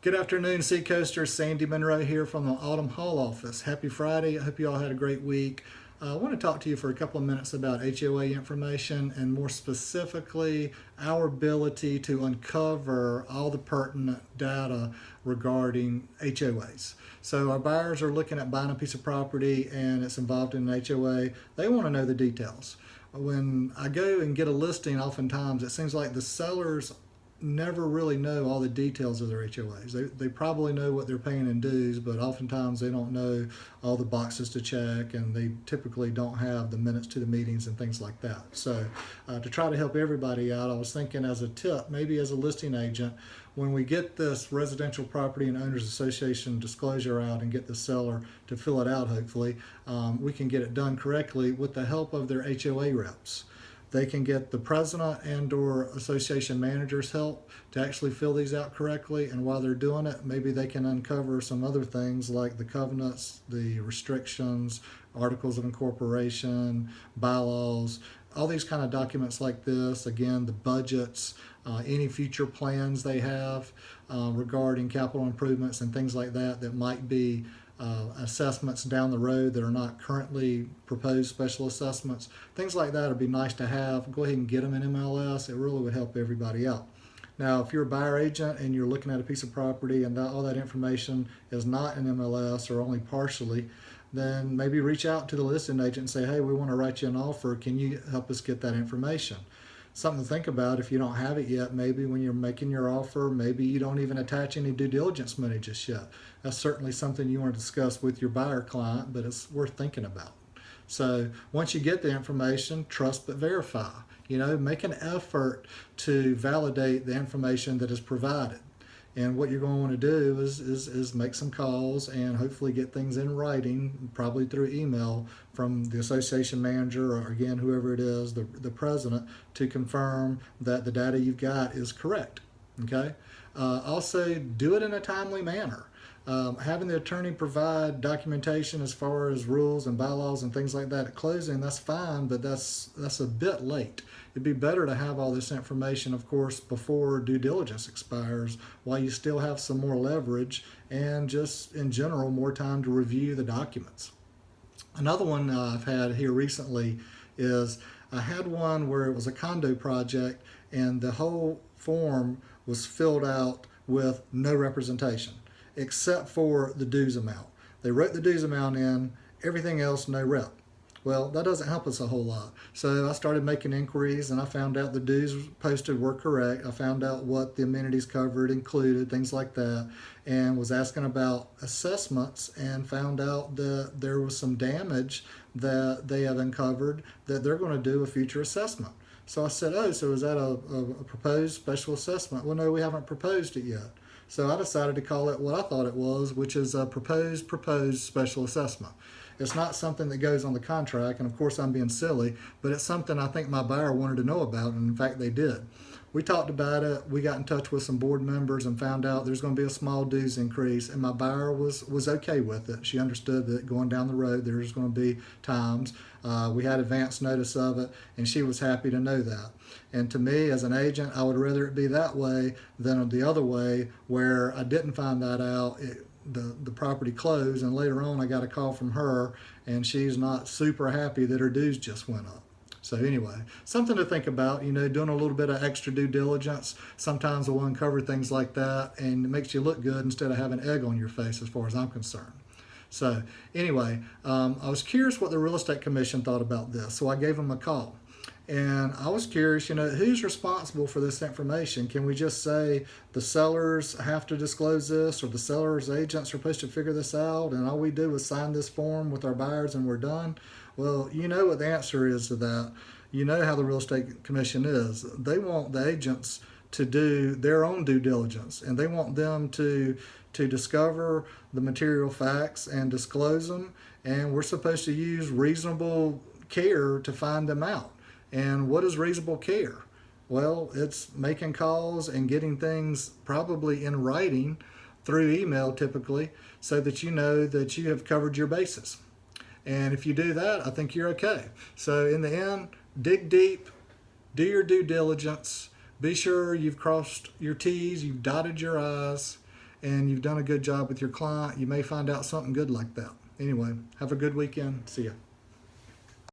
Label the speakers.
Speaker 1: Good afternoon, Seacoasters. Sandy Monroe here from the Autumn Hall office. Happy Friday. I hope you all had a great week. I want to talk to you for a couple of minutes about HOA information and more specifically our ability to uncover all the pertinent data regarding HOAs. So our buyers are looking at buying a piece of property and it's involved in an HOA. They want to know the details. When I go and get a listing, oftentimes it seems like the sellers never really know all the details of their HOAs. They probably know what they're paying in dues, but oftentimes they don't know all the boxes to check, and they typically don't have the minutes to the meetings and things like that. So to try to help everybody out, I was thinking as a tip, maybe as a listing agent, when we get this residential property and owners association disclosure out and get the seller to fill it out, hopefully, we can get it done correctly with the help of their HOA reps. They can get the president and or association manager's help to actually fill these out correctly, and while they're doing it, maybe they can uncover some other things like the covenants, the restrictions, articles of incorporation, bylaws, all these kind of documents like this. Again, the budgets, any future plans they have regarding capital improvements and things like that that might be assessments down the road that are not currently proposed special assessments. Things like that would be nice to have. Go ahead and get them in MLS. It really would help everybody out. Now, if you're a buyer agent and you're looking at a piece of property and all that information is not in MLS or only partially, then maybe reach out to the listing agent and say, hey, we want to write you an offer. Can you help us get that information? Something to think about if you don't have it yet. Maybe when you're making your offer, maybe you don't even attach any due diligence money just yet. That's certainly something you want to discuss with your buyer client, but it's worth thinking about. So once you get the information, trust but verify. Make an effort to validate the information that is provided. And what you're going to want to do is make some calls and hopefully get things in writing, probably through email from the association manager or, again, whoever it is, the president, to confirm that the data you've got is correct. Okay? Also, do it in a timely manner. Having the attorney provide documentation as far as rules and bylaws and things like that at closing, that's fine, but that's a bit late. It'd be better to have all this information, of course, before due diligence expires, while you still have some more leverage and just in general more time to review the documents. Another one I've had here recently is I had one where it was a condo project and the whole form was filled out with no representation except for the dues amount. They wrote the dues amount in, everything else no rep. Well, that doesn't help us a whole lot. So I started making inquiries and I found out the dues posted were correct. I found out what the amenities covered included, things like that, and was asking about assessments and found out that there was some damage that they have uncovered that they're going to do a future assessment. So I said, oh, so is that a proposed special assessment? Well, no, we haven't proposed it yet. So I decided to call it what I thought it was, which is a proposed special assessment. It's not something that goes on the contract, and of course I'm being silly, but it's something I think my buyer wanted to know about, and in fact they did. We talked about it, we got in touch with some board members and found out there's going to be a small dues increase, and my buyer was okay with it. She understood that going down the road there's going to be times. We had advance notice of it, and she was happy to know that. And to me, as an agent, I would rather it be that way than the other way, where I didn't find that out. The property closed, and later on I got a call from her, and she's not super happy that her dues just went up. So anyway, something to think about, doing a little bit of extra due diligence. Sometimes we'll uncover things like that, and it makes you look good instead of having egg on your face as far as I'm concerned. So anyway, I was curious what the Real Estate Commission thought about this, so I gave them a call. And I was curious, who's responsible for this information? Can we just say the sellers have to disclose this, or the seller's agent's supposed to figure this out, and all we do is sign this form with our buyers and we're done? Well, you know what the answer is to that. You know how the Real Estate Commission is. They want the agents to do their own due diligence, and they want them to discover the material facts and disclose them, and we're supposed to use reasonable care to find them out. And what is reasonable care? Well, it's making calls and getting things probably in writing through email typically, so that you know that you have covered your bases. And if you do that, I think you're okay. So in the end, dig deep, do your due diligence, be sure you've crossed your T's, you've dotted your I's, and you've done a good job with your client, you may find out something good like that. Anyway, have a good weekend. See ya.